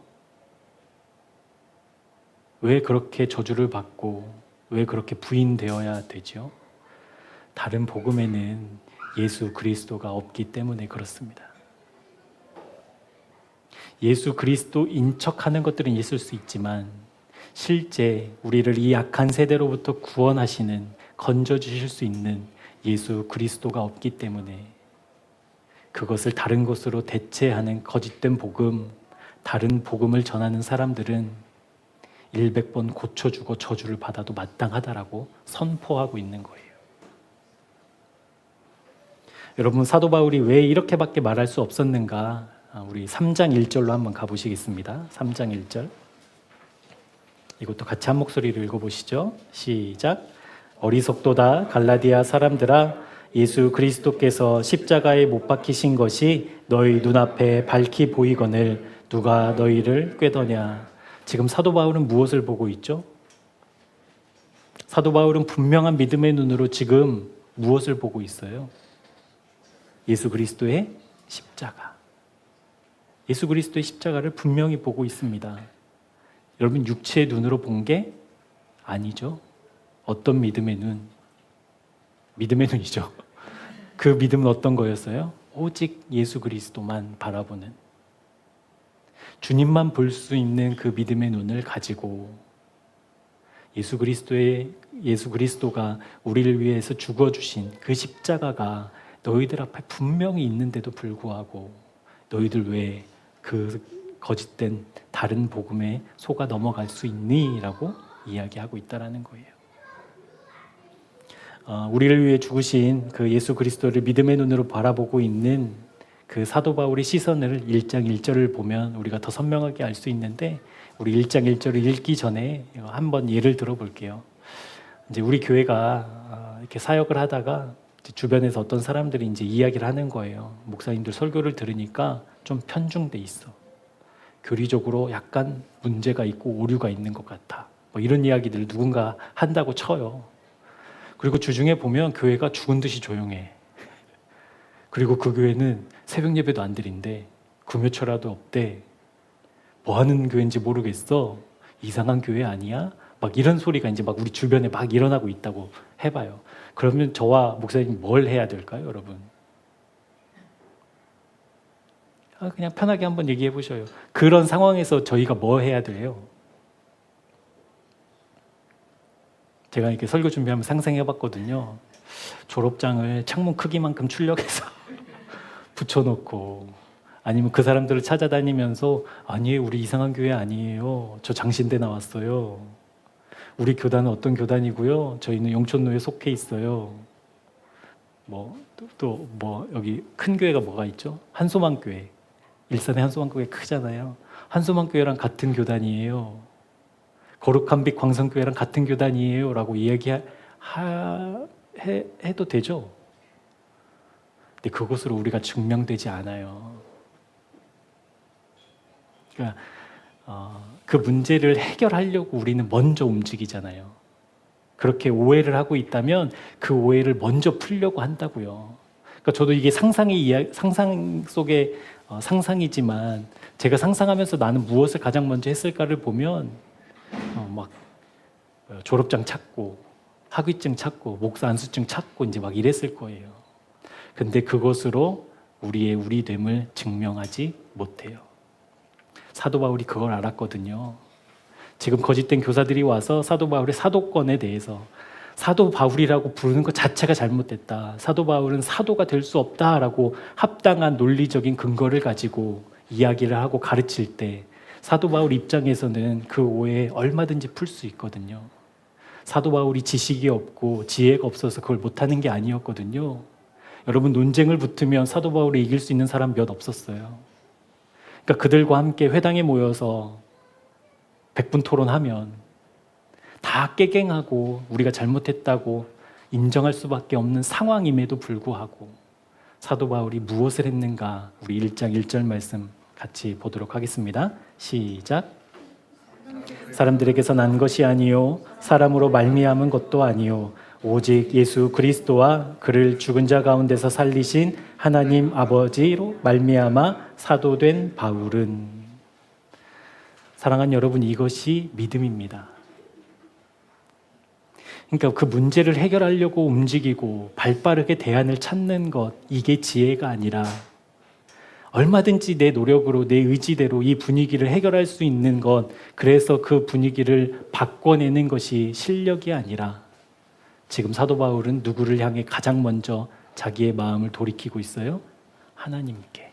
왜 그렇게 저주를 받고 왜 그렇게 부인되어야 되죠? 다른 복음에는 예수 그리스도가 없기 때문에 그렇습니다. 예수 그리스도인 척하는 것들은 있을 수 있지만 실제 우리를 이 악한 세대로부터 구원하시는, 건져주실 수 있는 예수 그리스도가 없기 때문에 그것을 다른 것으로 대체하는 거짓된 복음, 다른 복음을 전하는 사람들은 100번 고쳐주고 저주를 받아도 마땅하다라고 선포하고 있는 거예요. 여러분 사도 바울이 왜 이렇게밖에 말할 수 없었는가? 우리 3장 1절로 한번 가보시겠습니다. 3장 1절. 이것도 같이 한 목소리로 읽어보시죠. 시작. 어리석도다 갈라디아 사람들아, 예수 그리스도께서 십자가에 못 박히신 것이 너희 눈앞에 밝히 보이거늘 누가 너희를 꾀더냐. 지금 사도 바울은 무엇을 보고 있죠? 사도 바울은 분명한 믿음의 눈으로 지금 무엇을 보고 있어요? 예수 그리스도의 십자가. 예수 그리스도의 십자가를 분명히 보고 있습니다. 여러분 육체의 눈으로 본 게 아니죠. 어떤 믿음의 눈? 믿음의 눈이죠. 그 믿음은 어떤 거였어요? 오직 예수 그리스도만 바라보는, 주님만 볼 수 있는 그 믿음의 눈을 가지고 예수 그리스도가 우리를 위해서 죽어주신 그 십자가가 너희들 앞에 분명히 있는데도 불구하고 너희들 왜 그 거짓된 다른 복음에 속아 넘어갈 수 있니? 라고 이야기하고 있다는 거예요. 우리를 위해 죽으신 그 예수 그리스도를 믿음의 눈으로 바라보고 있는 그 사도 바울의 시선을 1장 1절을 보면 우리가 더 선명하게 알 수 있는데, 우리 1장 1절을 읽기 전에 한번 예를 들어볼게요. 이제 우리 교회가 이렇게 사역을 하다가 주변에서 어떤 사람들이 이제 이야기를 하는 거예요. 목사님들 설교를 들으니까 좀 편중돼 있어. 교리적으로 약간 문제가 있고 오류가 있는 것 같아. 뭐 이런 이야기들을 누군가 한다고 쳐요. 그리고 주중에 보면 교회가 죽은 듯이 조용해. 그리고 그 교회는 새벽 예배도 안 드린대. 금요철화도 없대. 뭐 하는 교회인지 모르겠어. 이상한 교회 아니야? 막 이런 소리가 이제 막 우리 주변에 막 일어나고 있다고 해봐요. 그러면 저와 목사님 뭘 해야 될까요, 여러분? 그냥 편하게 한번 얘기해 보셔요. 그런 상황에서 저희가 뭐 해야 돼요? 제가 이렇게 설교 준비하면 상상해 봤거든요. 졸업장을 창문 크기만큼 출력해서 붙여놓고, 아니면 그 사람들을 찾아다니면서 아니에요, 우리 이상한 교회 아니에요. 저 장신대 나왔어요. 우리 교단은 어떤 교단이고요. 저희는 용천로에 속해 있어요. 여기 큰 교회가 뭐가 있죠? 한소망교회. 일산의 한소망교회 크잖아요. 한소망교회랑 같은 교단이에요. 거룩한 빛 광성교회랑 같은 교단이에요. 라고 해도 되죠? 근데 그것으로 우리가 증명되지 않아요. 그러니까 그 문제를 해결하려고 우리는 먼저 움직이잖아요. 그렇게 오해를 하고 있다면 그 오해를 먼저 풀려고 한다고요. 그러니까 저도 이게 상상 속의 상상이지만 제가 상상하면서 나는 무엇을 가장 먼저 했을까를 보면 막 졸업장 찾고 학위증 찾고 목사 안수증 찾고 이제 막 이랬을 거예요. 근데 그것으로 우리의 우리됨을 증명하지 못해요. 사도 바울이 그걸 알았거든요. 지금 거짓된 교사들이 와서 사도 바울의 사도권에 대해서 사도 바울이라고 부르는 것 자체가 잘못됐다. 사도 바울은 사도가 될 수 없다라고 합당한 논리적인 근거를 가지고 이야기를 하고 가르칠 때 사도 바울 입장에서는 그 오해 얼마든지 풀 수 있거든요. 사도 바울이 지식이 없고 지혜가 없어서 그걸 못하는 게 아니었거든요. 여러분, 논쟁을 붙으면 사도 바울이 이길 수 있는 사람 몇 없었어요. 그러니까 그들과 함께 회당에 모여서 백분 토론하면 다 깨갱하고 우리가 잘못했다고 인정할 수밖에 없는 상황임에도 불구하고 사도 바울이 무엇을 했는가, 우리 1장 1절 말씀 같이 보도록 하겠습니다. 시작. 사람들에게서 난 것이 아니요 사람으로 말미암은 것도 아니요 오직 예수 그리스도와 그를 죽은 자 가운데서 살리신 하나님 아버지로 말미암아 사도된 바울은. 사랑하는 여러분, 이것이 믿음입니다. 그러니까 그 문제를 해결하려고 움직이고 발빠르게 대안을 찾는 것, 이게 지혜가 아니라 얼마든지 내 노력으로 내 의지대로 이 분위기를 해결할 수 있는 것, 그래서 그 분위기를 바꿔내는 것이 실력이 아니라 지금 사도 바울은 누구를 향해 가장 먼저 자기의 마음을 돌이키고 있어요? 하나님께.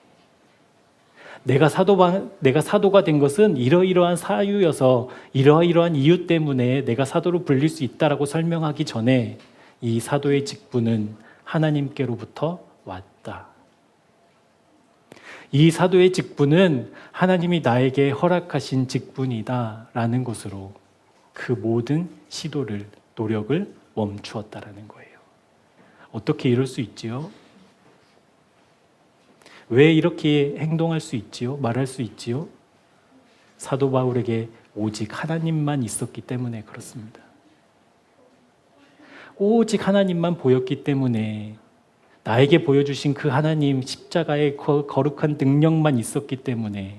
내가 사도가 된 것은 이러이러한 사유여서 이러이러한 이유 때문에 내가 사도로 불릴 수 있다라고 설명하기 전에 이 사도의 직분은 하나님께로부터 왔다. 이 사도의 직분은 하나님이 나에게 허락하신 직분이다라는 것으로 그 모든 시도를, 노력을 멈추었다라는 거예요. 어떻게 이럴 수 있지요? 왜 이렇게 행동할 수 있지요? 말할 수 있지요? 사도 바울에게 오직 하나님만 있었기 때문에 그렇습니다. 오직 하나님만 보였기 때문에, 나에게 보여주신 그 하나님 십자가의 거룩한 능력만 있었기 때문에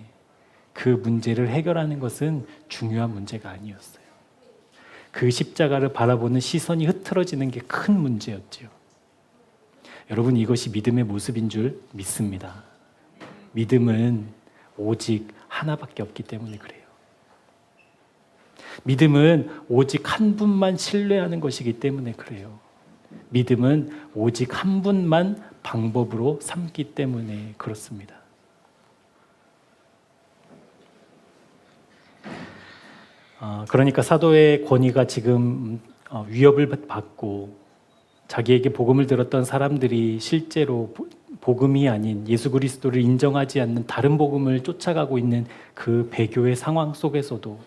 그 문제를 해결하는 것은 중요한 문제가 아니었어요. 그 십자가를 바라보는 시선이 흐트러지는 게 큰 문제였죠. 여러분, 이것이 믿음의 모습인 줄 믿습니다. 믿음은 오직 하나밖에 없기 때문에 그래요. 믿음은 오직 한 분만 신뢰하는 것이기 때문에 그래요. 믿음은 오직 한 분만 방법으로 삼기 때문에 그렇습니다. 그러니까 사도의 권위가 지금 위협을 받고 자기에게 복음을 들었던 사람들이 실제로 복음이 아닌 예수 그리스도를 인정하지 않는 다른 복음을 쫓아가고 있는 그 배교의 상황 속에서도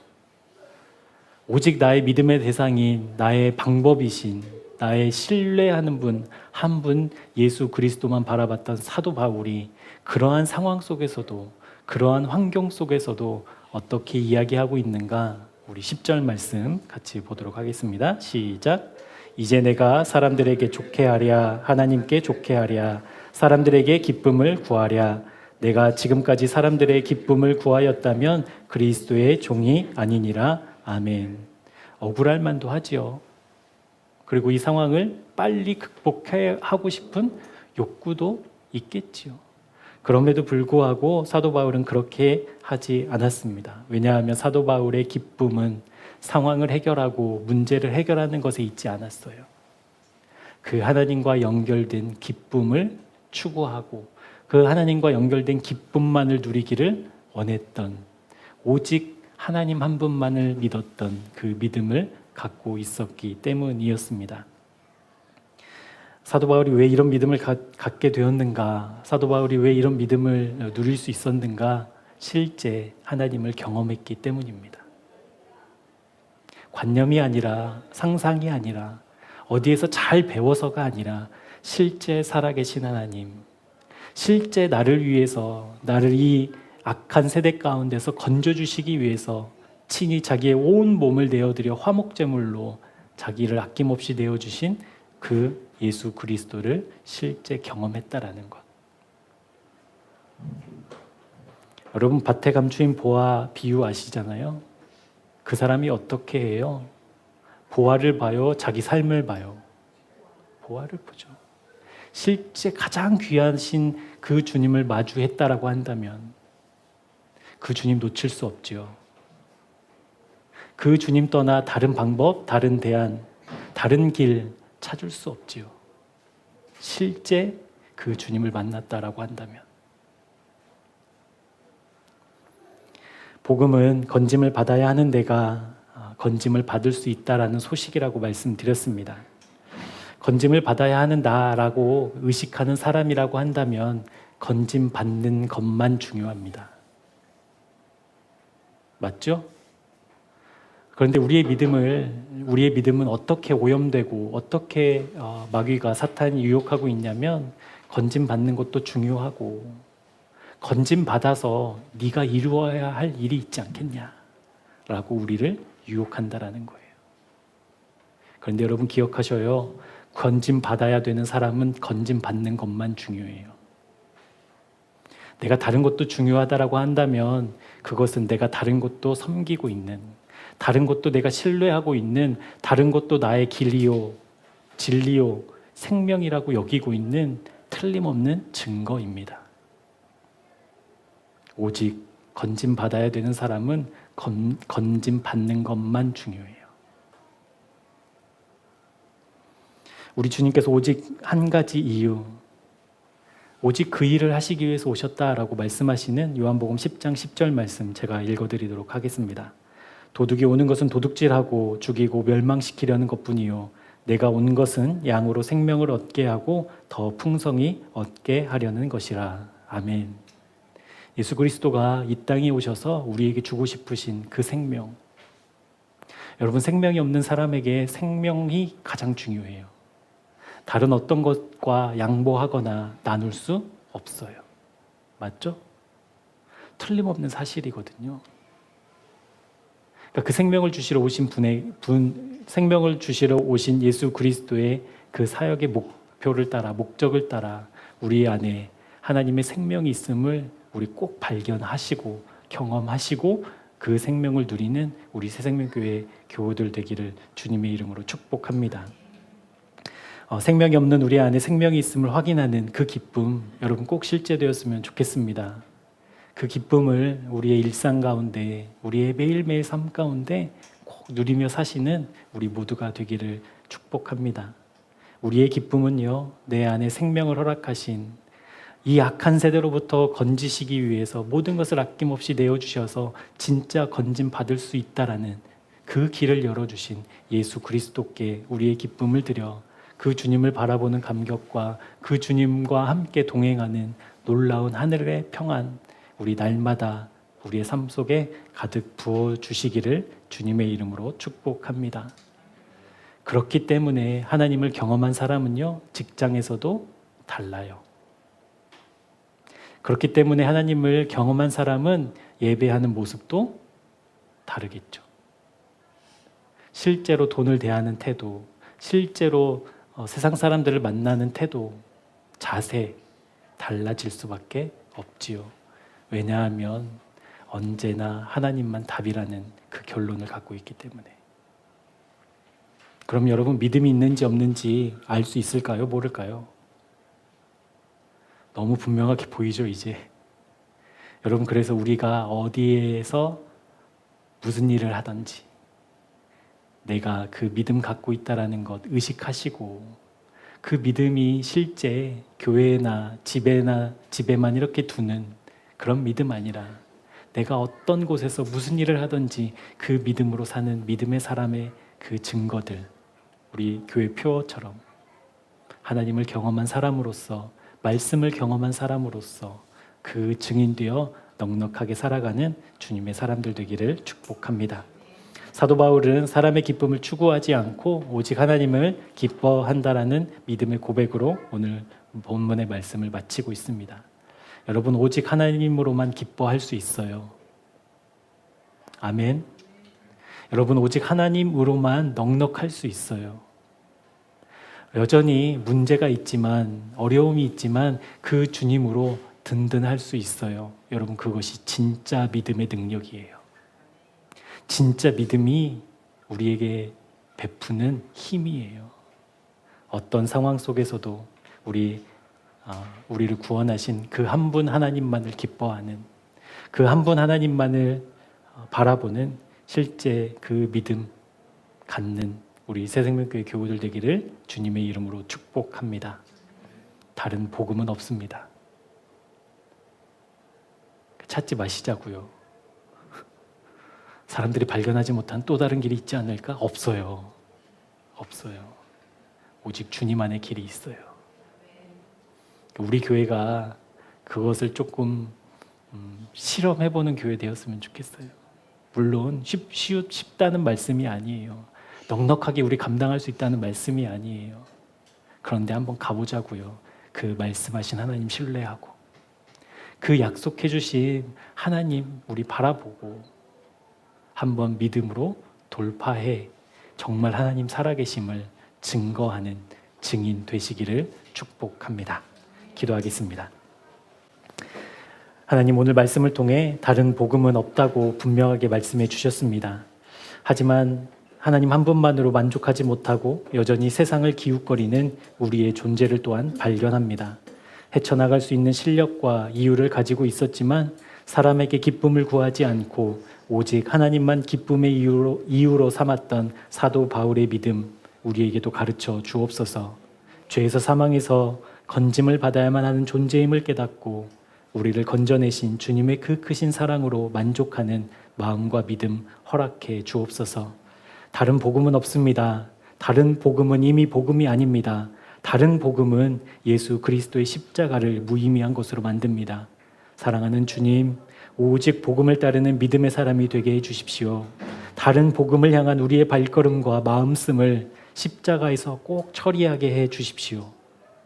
오직 나의 믿음의 대상인, 나의 방법이신, 나의 신뢰하는 분, 한 분 예수 그리스도만 바라봤던 사도 바울이 그러한 상황 속에서도, 그러한 환경 속에서도 어떻게 이야기하고 있는가, 우리 10절 말씀 같이 보도록 하겠습니다. 시작. 이제 내가 사람들에게 좋게 하랴, 하나님께 좋게 하랴, 사람들에게 기쁨을 구하랴. 내가 지금까지 사람들의 기쁨을 구하였다면 그리스도의 종이 아니니라. 아멘. 억울할 만도 하지요. 그리고 이 상황을 빨리 극복하고 싶은 욕구도 있겠지요. 그럼에도 불구하고 사도 바울은 그렇게 하지 않았습니다. 왜냐하면 사도 바울의 기쁨은 상황을 해결하고 문제를 해결하는 것에 있지 않았어요. 그 하나님과 연결된 기쁨을 추구하고 그 하나님과 연결된 기쁨만을 누리기를 원했던, 오직 하나님 한 분만을 믿었던 그 믿음을 갖고 있었기 때문이었습니다. 사도 바울이 왜 이런 믿음을 갖게 되었는가? 사도 바울이 왜 이런 믿음을 누릴 수 있었는가? 실제 하나님을 경험했기 때문입니다. 관념이 아니라, 상상이 아니라, 어디에서 잘 배워서가 아니라 실제 살아계신 하나님, 실제 나를 위해서, 나를 이 악한 세대 가운데서 건져주시기 위해서 친히 자기의 온 몸을 내어드려 화목제물로 자기를 아낌없이 내어주신 그 예수 그리스도를 실제 경험했다라는 것. 여러분, 밭에 감추인 보화 비유 아시잖아요. 그 사람이 어떻게 해요? 보화를 봐요? 자기 삶을 봐요? 보화를 보죠. 실제 가장 귀하신 그 주님을 마주했다라고 한다면 그 주님 놓칠 수 없죠. 그 주님 떠나 다른 방법, 다른 대안, 다른 길 찾을 수 없지요. 실제 그 주님을 만났다라고 한다면. 복음은 건짐을 받아야 하는 데가 건짐을 받을 수 있다라는 소식이라고 말씀드렸습니다. 건짐을 받아야 하는 나라고 의식하는 사람이라고 한다면 건짐 받는 것만 중요합니다. 맞죠? 그런데 우리의 믿음은 어떻게 오염되고 어떻게 마귀가 사탄이 유혹하고 있냐면 건짐 받는 것도 중요하고 건짐 받아서 네가 이루어야 할 일이 있지 않겠냐라고 우리를 유혹한다라는 거예요. 그런데 여러분 기억하셔요. 건짐 받아야 되는 사람은 건짐 받는 것만 중요해요. 내가 다른 것도 중요하다라고 한다면 그것은 내가 다른 것도 섬기고 있는, 다른 것도 내가 신뢰하고 있는, 다른 것도 나의 길이요, 진리요, 생명이라고 여기고 있는 틀림없는 증거입니다. 오직 건짐 받아야 되는 사람은 건짐 받는 것만 중요해요. 우리 주님께서 오직 한 가지 이유, 오직 그 일을 하시기 위해서 오셨다라고 말씀하시는 요한복음 10장 10절 말씀 제가 읽어드리도록 하겠습니다. 도둑이 오는 것은 도둑질하고 죽이고 멸망시키려는 것뿐이요 내가 온 것은 양으로 생명을 얻게 하고 더 풍성히 얻게 하려는 것이라. 아멘. 예수 그리스도가 이 땅에 오셔서 우리에게 주고 싶으신 그 생명. 여러분, 생명이 없는 사람에게 생명이 가장 중요해요. 다른 어떤 것과 양보하거나 나눌 수 없어요. 맞죠? 틀림없는 사실이거든요. 그러니까 그 생명을 주시러 오신 생명을 주시러 오신 예수 그리스도의 그 사역의 목표를 따라, 목적을 따라 우리 안에 하나님의 생명이 있음을 우리 꼭 발견하시고 경험하시고 그 생명을 누리는 우리 새생명교회 교우들 되기를 주님의 이름으로 축복합니다. 생명이 없는 우리 안에 생명이 있음을 확인하는 그 기쁨, 여러분 꼭 실제되었으면 좋겠습니다. 그 기쁨을 우리의 일상 가운데, 우리의 매일매일 삶 가운데 꼭 누리며 사시는 우리 모두가 되기를 축복합니다. 우리의 기쁨은요, 내 안에 생명을 허락하신 이 악한 세대로부터 건지시기 위해서 모든 것을 아낌없이 내어주셔서 진짜 건짐 받을 수 있다라는 그 길을 열어주신 예수 그리스도께 우리의 기쁨을 드려 그 주님을 바라보는 감격과 그 주님과 함께 동행하는 놀라운 하늘의 평안, 우리 날마다 우리의 삶 속에 가득 부어주시기를 주님의 이름으로 축복합니다. 그렇기 때문에 하나님을 경험한 사람은요, 직장에서도 달라요. 그렇기 때문에 하나님을 경험한 사람은 예배하는 모습도 다르겠죠. 실제로 돈을 대하는 태도, 실제로 세상 사람들을 만나는 태도, 자세 달라질 수밖에 없지요. 왜냐하면 언제나 하나님만 답이라는 그 결론을 갖고 있기 때문에. 그럼 여러분 믿음이 있는지 없는지 알 수 있을까요? 모를까요? 너무 분명하게 보이죠, 이제. 여러분, 그래서 우리가 어디에서 무슨 일을 하든지 내가 그 믿음 갖고 있다라는 것 의식하시고 그 믿음이 실제 교회나 집에만 이렇게 두는 그런 믿음 아니라 내가 어떤 곳에서 무슨 일을 하든지 그 믿음으로 사는 믿음의 사람의 그 증거들, 우리 교회 표어처럼 하나님을 경험한 사람으로서, 말씀을 경험한 사람으로서 그 증인되어 넉넉하게 살아가는 주님의 사람들 되기를 축복합니다. 사도 바울은 사람의 기쁨을 추구하지 않고 오직 하나님을 기뻐한다라는 믿음의 고백으로 오늘 본문의 말씀을 마치고 있습니다. 여러분, 오직 하나님으로만 기뻐할 수 있어요. 아멘. 여러분, 오직 하나님으로만 넉넉할 수 있어요. 여전히 문제가 있지만, 어려움이 있지만 그 주님으로 든든할 수 있어요. 여러분, 그것이 진짜 믿음의 능력이에요. 진짜 믿음이 우리에게 베푸는 힘이에요. 어떤 상황 속에서도 우리를 구원하신 그 한 분 하나님만을 기뻐하는, 그 한 분 하나님만을 바라보는 실제 그 믿음 갖는 우리 새생명교회 교우들 되기를 주님의 이름으로 축복합니다. 다른 복음은 없습니다. 찾지 마시자고요. 사람들이 발견하지 못한 또 다른 길이 있지 않을까? 없어요. 없어요. 오직 주님 안의 길이 있어요. 우리 교회가 그것을 조금 실험해보는 교회 되었으면 좋겠어요. 물론 쉽다는 말씀이 아니에요. 넉넉하게 우리 감당할 수 있다는 말씀이 아니에요. 그런데 한번 가보자고요. 그 말씀하신 하나님 신뢰하고 그 약속해 주신 하나님 우리 바라보고 한번 믿음으로 돌파해 정말 하나님 살아계심을 증거하는 증인 되시기를 축복합니다. 기도하겠습니다. 하나님, 오늘 말씀을 통해 다른 복음은 없다고 분명하게 말씀해 주셨습니다. 하지만 하나님 한 분만으로 만족하지 못하고 여전히 세상을 기웃거리는 우리의 존재를 또한 발견합니다. 헤쳐나갈 수 있는 실력과 이유를 가지고 있었지만 사람에게 기쁨을 구하지 않고 오직 하나님만 기쁨의 이유로 삼았던 사도 바울의 믿음, 우리에게도 가르쳐 주옵소서. 죄에서 사망에서 건짐을 받아야만 하는 존재임을 깨닫고 우리를 건져내신 주님의 그 크신 사랑으로 만족하는 마음과 믿음 허락해 주옵소서. 다른 복음은 없습니다. 다른 복음은 이미 복음이 아닙니다. 다른 복음은 예수 그리스도의 십자가를 무의미한 것으로 만듭니다. 사랑하는 주님, 오직 복음을 따르는 믿음의 사람이 되게 해주십시오. 다른 복음을 향한 우리의 발걸음과 마음씀을 십자가에서 꼭 처리하게 해주십시오.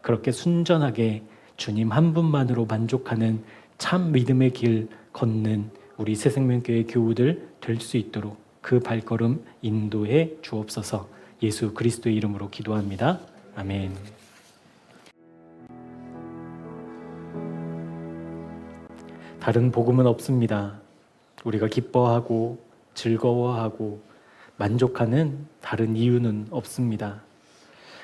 그렇게 순전하게 주님 한 분만으로 만족하는 참 믿음의 길 걷는 우리 새생명교회 교우들 될 수 있도록 그 발걸음 인도해 주옵소서. 예수 그리스도의 이름으로 기도합니다. 아멘. 다른 복음은 없습니다. 우리가 기뻐하고 즐거워하고 만족하는 다른 이유는 없습니다.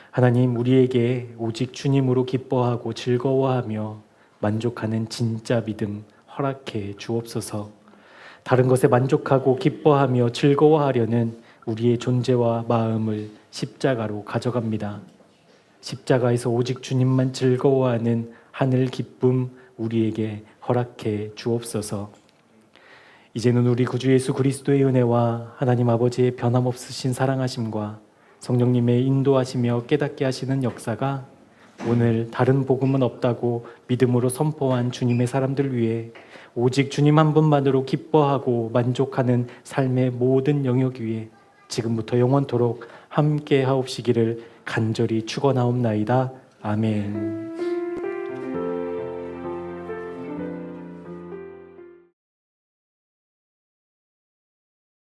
하나님, 우리에게 오직 주님으로 기뻐하고 즐거워하며 만족하는 진짜 믿음 허락해 주옵소서. 다른 것에 만족하고 기뻐하며 즐거워하려는 우리의 존재와 마음을 십자가로 가져갑니다. 십자가에서 오직 주님만 즐거워하는 하늘 기쁨 우리에게 허락해 주옵소서. 이제는 우리 구주 예수 그리스도의 은혜와 하나님 아버지의 변함없으신 사랑하심과 성령님의 인도하시며 깨닫게 하시는 역사가 오늘 다른 복음은 없다고 믿음으로 선포한 주님의 사람들 위해 오직 주님 한 분만으로 기뻐하고 만족하는 삶의 모든 영역 위에 지금부터 영원토록 함께 하옵시기를 간절히 축원하옵나이다. 아멘.